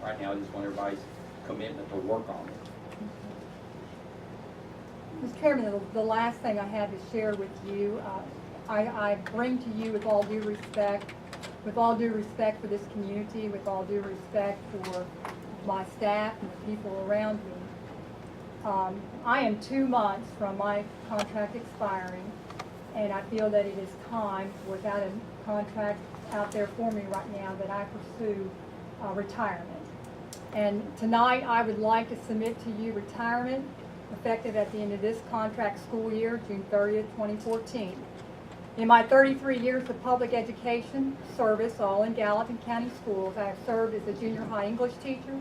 right now I just want everybody's commitment to work on it. Mr. Chairman, the last thing I have to share with you, I bring to you with all due respect for this community, with all due respect for my staff and the people around me. I am 2 months from my contract expiring, and I feel that it is time, without a contract out there for me right now, that I pursue retirement. And tonight I would like to submit to you retirement effective at the end of this contract school year, June 30th, 2014. In my 33 years of public education service, all in Gallatin County schools, I have served as a junior high English teacher,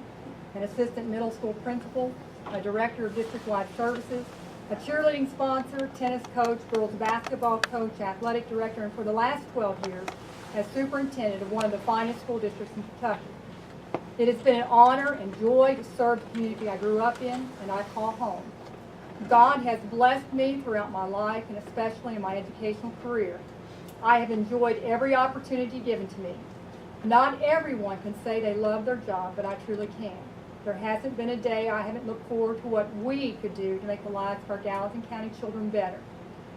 an assistant middle school principal, a director of district-wide services, a cheerleading sponsor, tennis coach, girls basketball coach, athletic director, and for the last 12 years as superintendent of one of the finest school districts in Kentucky. It has been an honor and joy to serve the community I grew up in and I call home. God has blessed me throughout my life, and especially in my educational career. I have enjoyed every opportunity given to me. Not everyone can say they love their job, but I truly can. There hasn't been a day I haven't looked forward to what we could do to make the lives of our Gallatin County children better.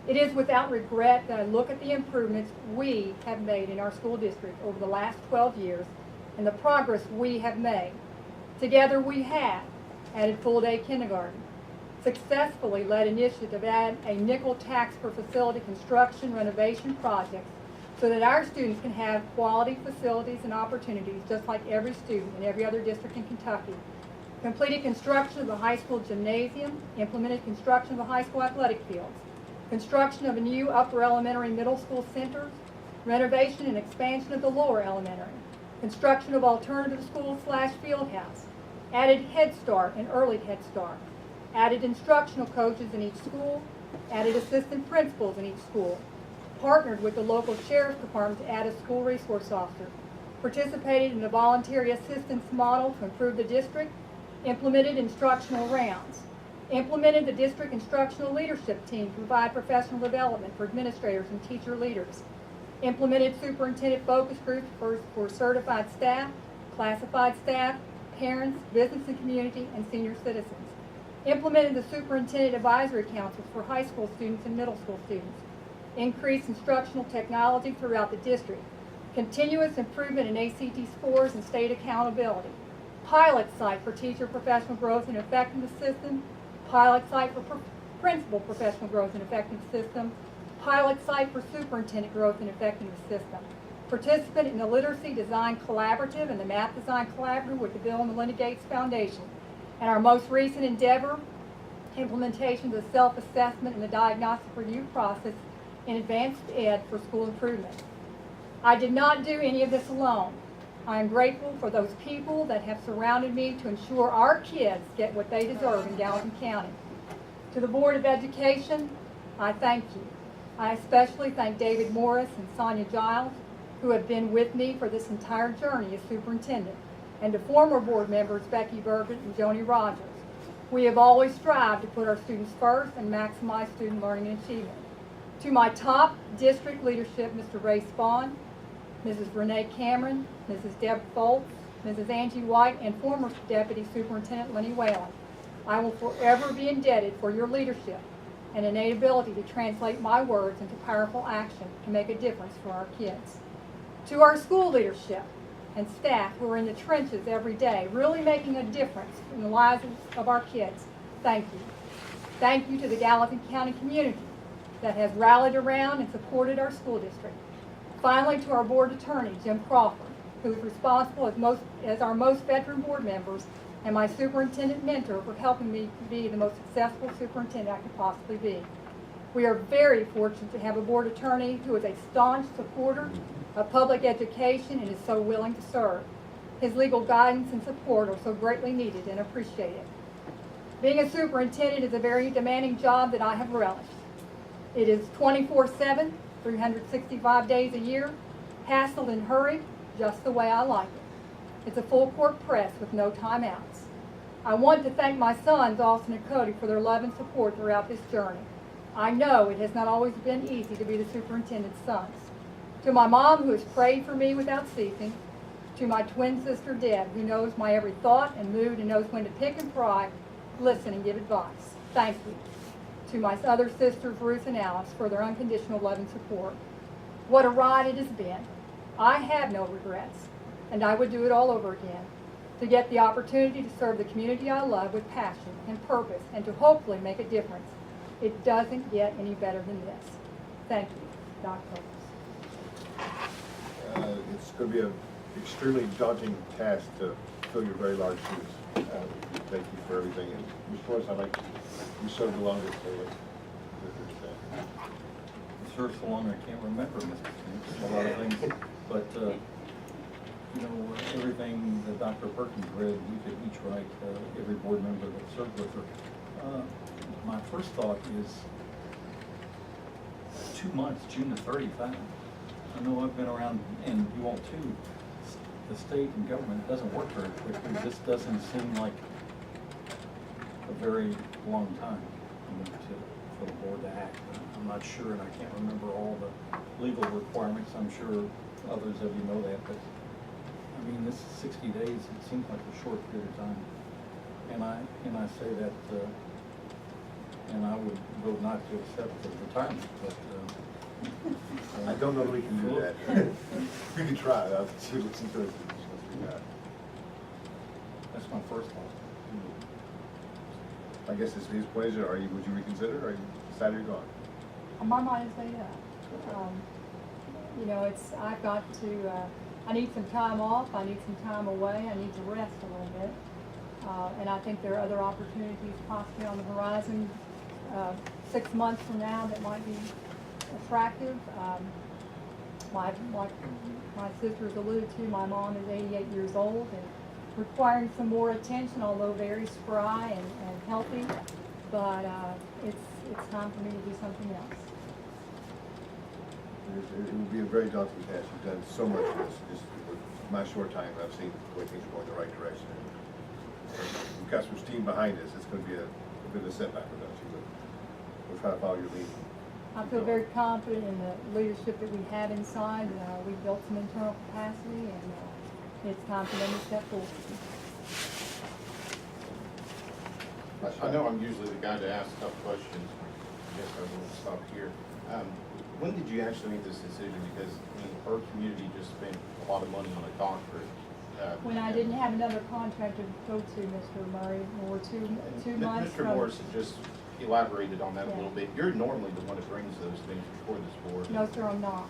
It is without regret that I look at the improvements we have made in our school district over the last 12 years and the progress we have made. Together we have added full-day kindergarten, successfully led initiative to add a nickel tax for facility construction renovation projects so that our students can have quality facilities and opportunities just like every student in every other district in Kentucky. Completed construction of the high school gymnasium, implemented construction of the high school athletic fields, construction of a new upper elementary middle school centers, renovation and expansion of the lower elementary, construction of alternative school/field house, added Head Start and early Head Start, added instructional coaches in each school, added assistant principals in each school, partnered with the local sheriff's department to add a school resource officer, participated in the voluntary assistance model to improve the district, implemented instructional rounds, implemented the district instructional leadership team to provide professional development for administrators and teacher leaders, implemented superintendent focus groups for certified staff, classified staff, parents, business and community, and senior citizens, implemented the superintendent advisory councils for high school students and middle school students, increased instructional technology throughout the district, continuous improvement in ACT scores and state accountability, pilot site for teacher professional growth and effectiveness system, pilot site for principal professional growth and effectiveness system, pilot site for superintendent growth and effectiveness system, participant in the Literacy Design Collaborative and the Math Design Collaborative with the Bill and Melinda Gates Foundation, and our most recent endeavor, implementation of the self-assessment and the diagnostic review process in advanced ed for school improvement. I did not do any of this alone. I am grateful for those people that have surrounded me to ensure our kids get what they deserve in Gallatin County. To the Board of Education, I thank you. I especially thank David Morris and Sonia Giles, who have been with me for this entire journey as superintendent, and to former board members Becky Burgett and Joni Rogers. We have always strived to put our students first and maximize student learning and achievement. To my top district leadership, Mr. Ray Spahn, Mrs. Renee Cameron, Mrs. Deb Foltz, Mrs. Angie White, and former Deputy Superintendent Lenny Whalen, I will forever be indebted for your leadership and innate ability to translate my words into powerful action to make a difference for our kids. To our school leadership and staff who are in the trenches every day, really making a difference in the lives of our kids, thank you. Thank you to the Gallatin County community that has rallied around and supported our school district. Finally, to our board attorney, Jim Crawford, who is responsible as our most veteran board members and my superintendent mentor for helping me be the most successful superintendent I could possibly be. We are very fortunate to have a board attorney who is a staunch supporter of public education and is so willing to serve. His legal guidance and support are so greatly needed and appreciated. Being a superintendent is a very demanding job that I have relished. It is 24/7, 365 days a year, hassled and hurried, just the way I like it. It's a full court press with no timeouts. I want to thank my sons, Austin and Cody, for their love and support throughout this journey. I know it has not always been easy to be the superintendent's sons. To my mom, who has prayed for me without ceasing, To my twin sister Deb, who knows my every thought and mood and knows when to pick and pry, listen and give advice. Thank you. To my other sisters, Ruth and Alice, for their unconditional love and support. What a ride it has been. I have no regrets, and I would do it all over again. To get the opportunity to serve the community I love with passion and purpose and to hopefully make a difference. It doesn't get any better than this. Thank you, Dr. Opus. It's going to be an extremely daunting task to fill your very large shoes. Thank you for everything. And Ms. Flores, I'd like you served the longest. Served so long I can't remember, Mr. Smith, a lot of things, but, you know, everything that Dr. Perkins read, we could each write, every board member that served with her. My first thought is 2 months, June the 30th. I know I've been around, and you all too, the state and government doesn't work very quickly. This doesn't seem like a very long time for the board to act. I'm not sure, and I can't remember all the legal requirements. I'm sure others of you know that, but I mean, this 60 days, it seems like a short period of time. And I say that, and I would vote not to accept the retirement, but I don't know that we can do that. We can try. I'll see what's into it. that's my first thought. I guess it's his pleasure. Would you reconsider, or are you decided you're gone? On my mind is made up. You know, I've got to, I need some time off, I need some time away, I need to rest a little bit. And I think there are other opportunities possibly on the horizon 6 months from now that might be attractive. My sisters alluded to, my mom is 88 years old and requiring some more attention, although very spry and healthy. But it's time for me to do something else. It would be a very daunting task. You've done so much for us. Just with my short time, I've seen the way things are going in the right direction. We've got some steam behind us. It's going to be a bit of a setback without you, but we'll try to follow your lead. I feel very confident in the leadership that we have inside. We've built some internal capacity, and it's time for them to step forward. I know I'm usually the guy to ask tough questions. I guess I will stop here. When did you actually make this decision? Because I mean, our community just spent a lot of money on a doctorate. When I didn't have another contractor to go to, Mr. Murray, or two months Mr. from... Morris had just elaborated on that Yeah. a little bit. You're normally the one that brings those things before this board. No, sir, I'm not.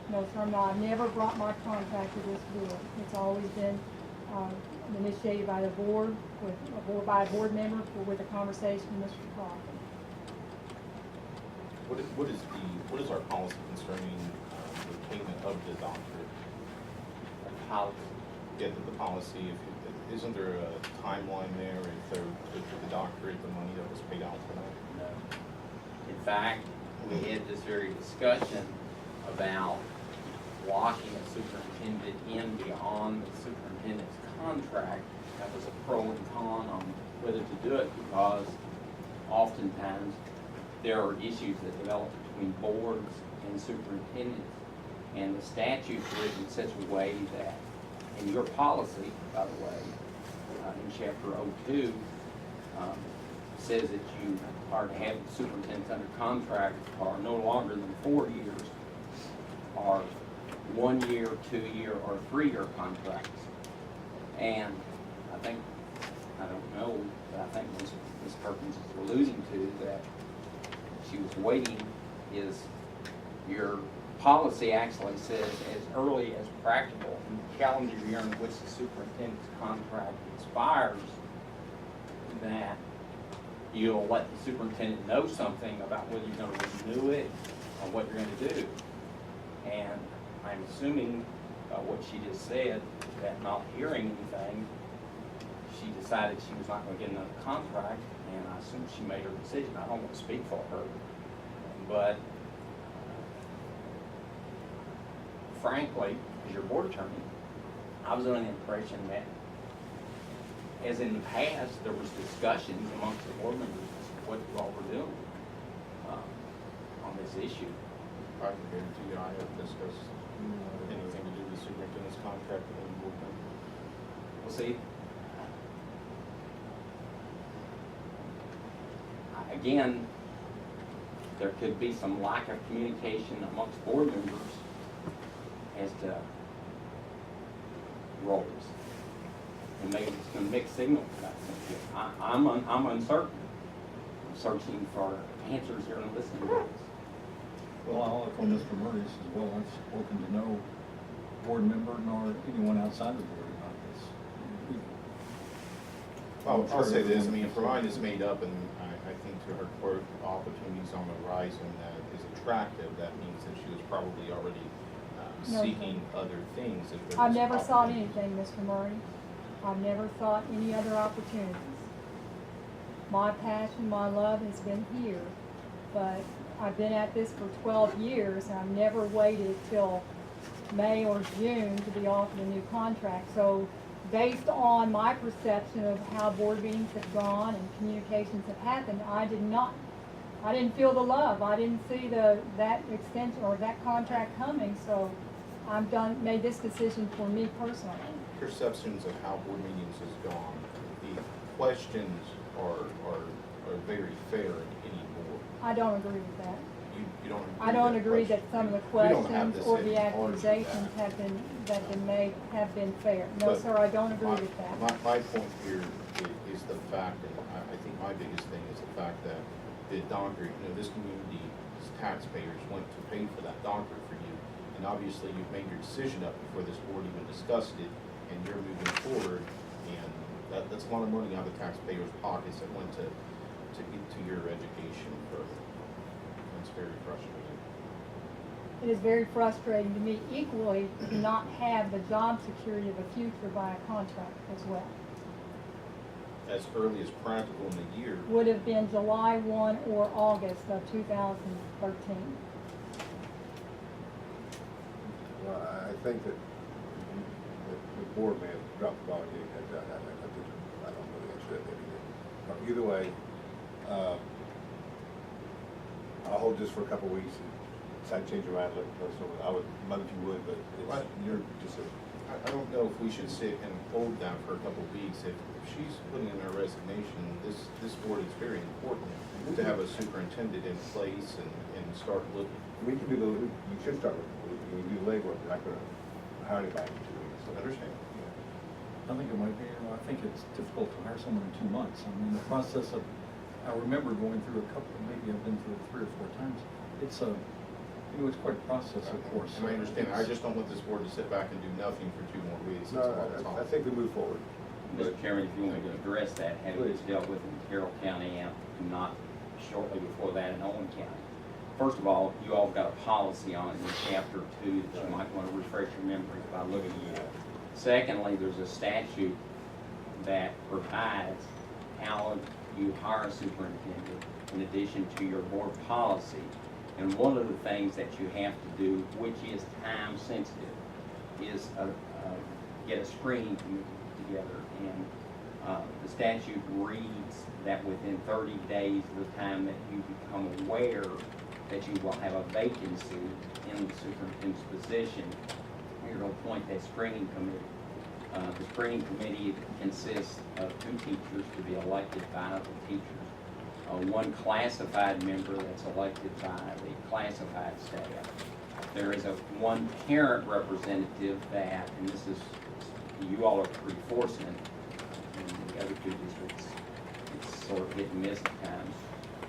No, sir, I'm not. I've never brought my contract to this board. It's always been initiated by the board, by a board member, with a conversation with Mr. Crawford. What is our policy concerning the payment of the doctorate? Get to the policy. Isn't there a timeline there? If the doctorate, the money that was paid out for that? No. In fact, we had this very discussion about locking a superintendent in beyond the superintendent's contract. That was a pro and con on whether to do it, because oftentimes there are issues that develop between boards and superintendents. And the statute's written in such a way that, in your policy, by the way, in chapter 02, says that you are to have the superintendents under contract for no longer than 4 years, or 1 year, 2 year, or 3 year contracts. And I don't know, but I think Ms. Perkins is alluding to that she was waiting, is your policy actually says as early as practical in the calendar year in which the superintendent's contract expires, that you'll let the superintendent know something about whether you're going to renew it or what you're going to do. And I'm assuming what she just said, that not hearing anything, she decided she was not going to get another contract, and I assume she made her decision. I don't want to speak for her, but frankly, as your board attorney, I was under the impression that, as in the past, there was discussions amongst the board members as to what you all were doing on this issue. I can guarantee you I haven't discussed anything to do with superintendent's contract with any board member? Well, see, again, there could be some lack of communication amongst board members as to roles. And maybe it's a mixed signal about something. I'm uncertain. I'm searching for answers here and listening to this. Well, I'll echo Mr. Murray's as well. I've spoken to no board member nor anyone outside the board about this. I'll say this, I mean, if Ryan is made up, and I think to her quote, opportunities on the horizon that is attractive, that means that she was probably already No, seeking other things. If there I've was never sought opportunities. anything, Mr. Murray. I've never sought any other opportunities. My passion, my love has been here, but I've been at this for 12 years, and I've never waited till May or June to be offered a new contract. So based on my perception of how board meetings have gone and communications have happened, I didn't feel the love. I didn't see that extension or that contract coming, so made this decision for me personally. Perceptions of how board meetings has gone, the questions are very fair in any board. I don't agree with that. You don't agree I don't with agree that question? some of the We don't have questions this or in the ours with accusations that. have been made have been fair. No, But sir, I don't agree my- with that. My point here is the fact, and I think my biggest thing is the fact that the doctorate, this community's taxpayers went to pay for that doctorate for you. And obviously, you've made your decision up before this board even discussed it, and you're moving forward. And that's a lot of money out of the taxpayers' pockets that went to get to your education further. It's very frustrating. It is very frustrating to me equally to not have the job security of a future by a contract as well. As early as practical in the year, Would have been July 1 or August of 2013. Well, I think that the board may have dropped the ball and getting that done. I don't know the answer to that, maybe they didn't. Either way, I'll hold this for a couple of weeks and decide to change your mind, let us know. I would love if you would, but Right. it's your decision. I don't know if we should sit and hold that for a couple of weeks. If she's putting in her resignation, this board is very important to have a superintendent in place and start looking. We can do you should start with, we do the legwork, we're not gonna hire anybody in 2 weeks. So Understand? I think it might be, I think it's difficult to hire someone in 2 months. I mean, the process of, I remember going through a couple, maybe I've been through it 3 or 4 times. It's it's quite a process, of course. And I understand. I just don't want this board to sit back and do nothing for 2 more weeks. It's a lot of No, I time. think we move forward. Mr. Chairman, if you want me to address that, having Please. dealt with in Carroll County and not shortly before that in Owen County. First of all, you all got a policy on it in chapter 2 that you might want to refresh your memory by looking at it. Secondly, there's a statute that provides how you hire a superintendent in addition to your board policy. And one of the things that you have to do, which is time sensitive, is get a screening committee together. And the statute reads that within 30 days of the time that you become aware that you will have a vacancy in the superintendent's position, you're going to appoint that screening committee. The screening committee consists of 2 teachers to be elected by the teachers. One classified member that's elected by the classified staff. There is one parent representative that, and this is, you all are pretty fortunate, in the other 2 districts, it's sort of hit and miss at times.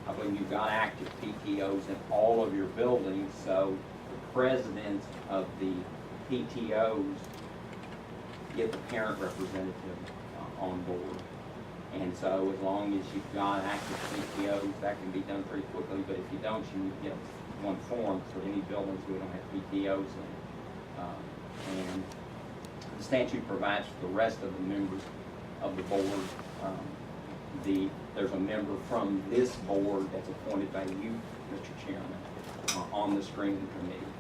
I believe you've got active PTOs in all of your buildings, so the president of the PTOs get the parent representative on board. And so as long as you've got active PTOs, that can be done pretty quickly, but if you don't, you need to get one form. So any buildings we don't have PTOs in. And the statute provides for the rest of the members of the board. There's a member from this board that's appointed by you, Mr. Chairman, on the screening committee.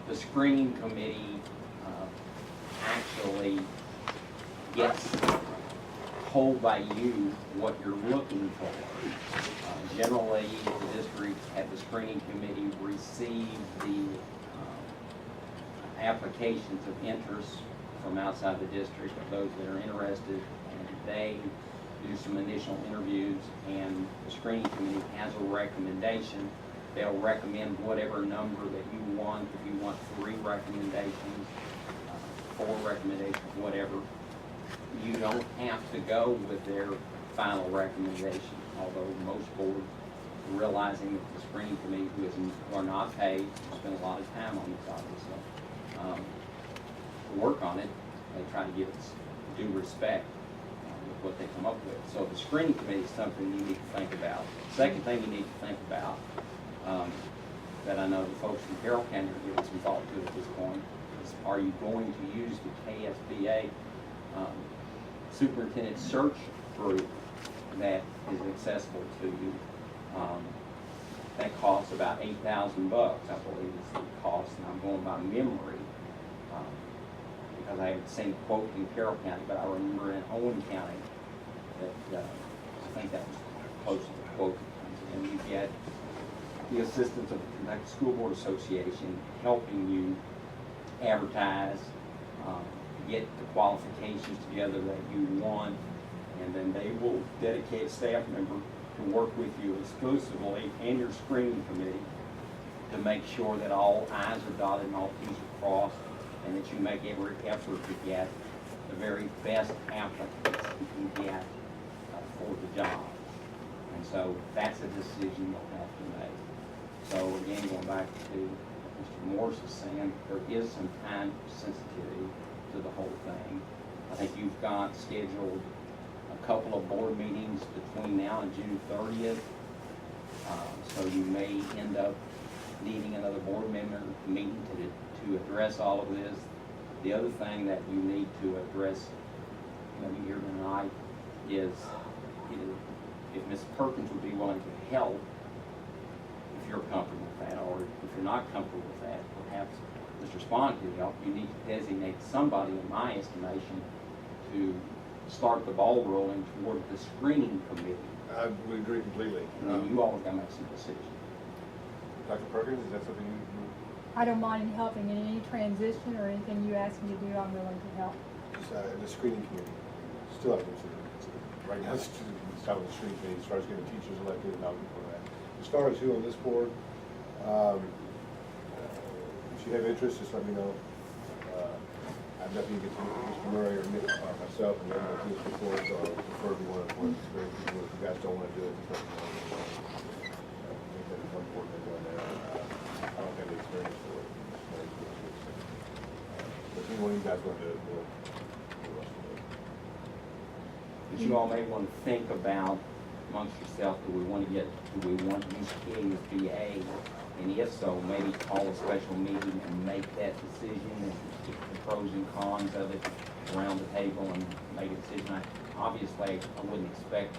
The screening committee actually gets told by you what you're looking for. Generally, the districts at the screening committee receive the applications of interest from outside the district of those that are interested, and they do some initial interviews, and the screening committee has a recommendation. They'll recommend whatever number that you want. If you want 3 recommendations, 4 recommendations, whatever, you don't have to go with their final recommendation, although most boards, realizing that the screening committee, who are not paid, spend a lot of time on this, obviously, work on it, they try to give us due respect with what they come up with. So the screening committee is something you need to think about. Second thing you need to think about, that I know the folks from Carroll County are giving some thought to at this point, is are you going to use the KSBA superintendent search group that is accessible to you? That costs about $8,000, I believe is the cost, and I'm going by memory, because I haven't seen a quote in Carroll County, but I remember in Owen County that I think that was close to the quote. And you get the assistance of the Kentucky School Board Association helping you advertise, get the qualifications together that you want, and then they will dedicate a staff member to work with you exclusively and your screening committee to make sure that all I's are dotted and all T's are crossed, and that you make every effort to get the very best applicants you can get for the job. And so that's a decision you'll have to make. So again, going back to what Mr. Morris is saying, there is some time sensitivity to the whole thing. I think you've got scheduled a couple of board meetings between now and June 30th. So you may end up needing another board member meeting to address all of this. The other thing that you need to address maybe here tonight is if Ms. Perkins would be willing to help, if you're comfortable with that, or if you're not comfortable with that, perhaps Mr. Spahn could help. You need to designate somebody, in my estimation, to start the ball rolling toward the screening committee. I would agree completely. And then you all are gonna make some decisions. Dr. Perkins, is that something you? I don't mind helping in any transition or anything you ask me to do, I'm willing to help. Just, the screening committee, still have to consider. Right now, it's out of the screening committee, as far as getting teachers elected and all before that. As far as who on this board, if you have interest, just let me know. I'd definitely get to Mr. Murray or myself, and then we'll do this before, so I prefer to be one of the ones, if you guys don't want to do it, just let me know. Maybe one board member on there. I don't have the experience for it. But if one of you guys want to do it, we'll do it. But you all may want to think about amongst yourself, do we want to use KSBA? And if so, maybe call a special meeting and make that decision and keep the pros and cons of it around the table and make a decision. Obviously, I wouldn't expect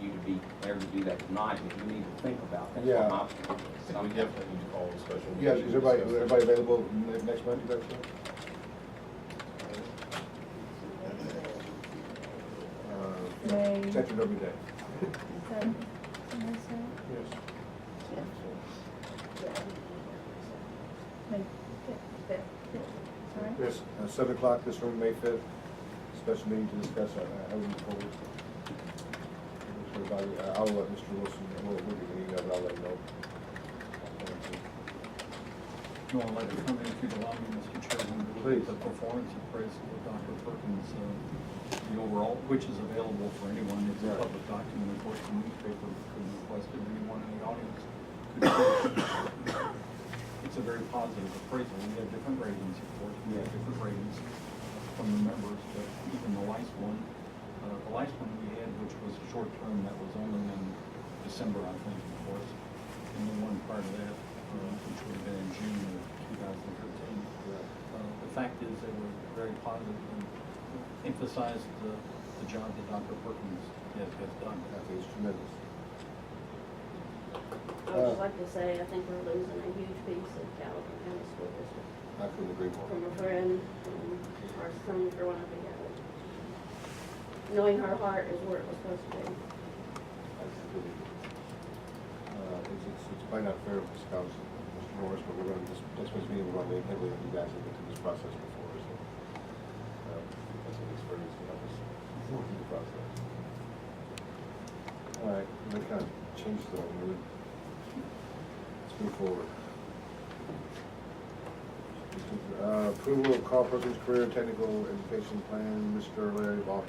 you to be there to do that tonight, but you need to think about that. Yeah. I think we definitely need to call a special meeting. Yeah, is everybody available next Monday, Dr. May. Check it every day. Is that, Yes. May 5th, sorry? Yes, 7 o'clock, this room, May 5th, special meeting to discuss how we move forward. I'll let Mr. Wilson, we'll give an email, but I'll let him know. You want to let it come in, if you'd allow me, Mr. Chairman, to look at the performance appraisal of Dr. Perkins, the overall, which is available for anyone. It's a public document, of course, the newspaper could request it, anyone in the audience could see it. It's a very positive appraisal. We have different ratings, of course. We have different ratings from the members, but even the last one we had, which was a short term, that was only in December, I think, of course. And the one prior to that, which would have been in June of 2013. The fact is they were very positive and emphasized the job that Dr. Perkins has done. I think it's tremendous. I would just like to say, I think we're losing a huge piece of Gallatin County School District. I couldn't agree more. From a friend, our son growing up together. Knowing her heart is where it was supposed to be. It's probably not fair for Scouts. Mr. for us, but we're gonna, next week's meeting, we're gonna lean heavily on you guys to get through this process before, so. That's an experience to help us work through the process. All right, that kind of changes the mood. Let's move forward. Approval of Carl Perkins Career Technical Education Plan, Mr. Larry Vaught.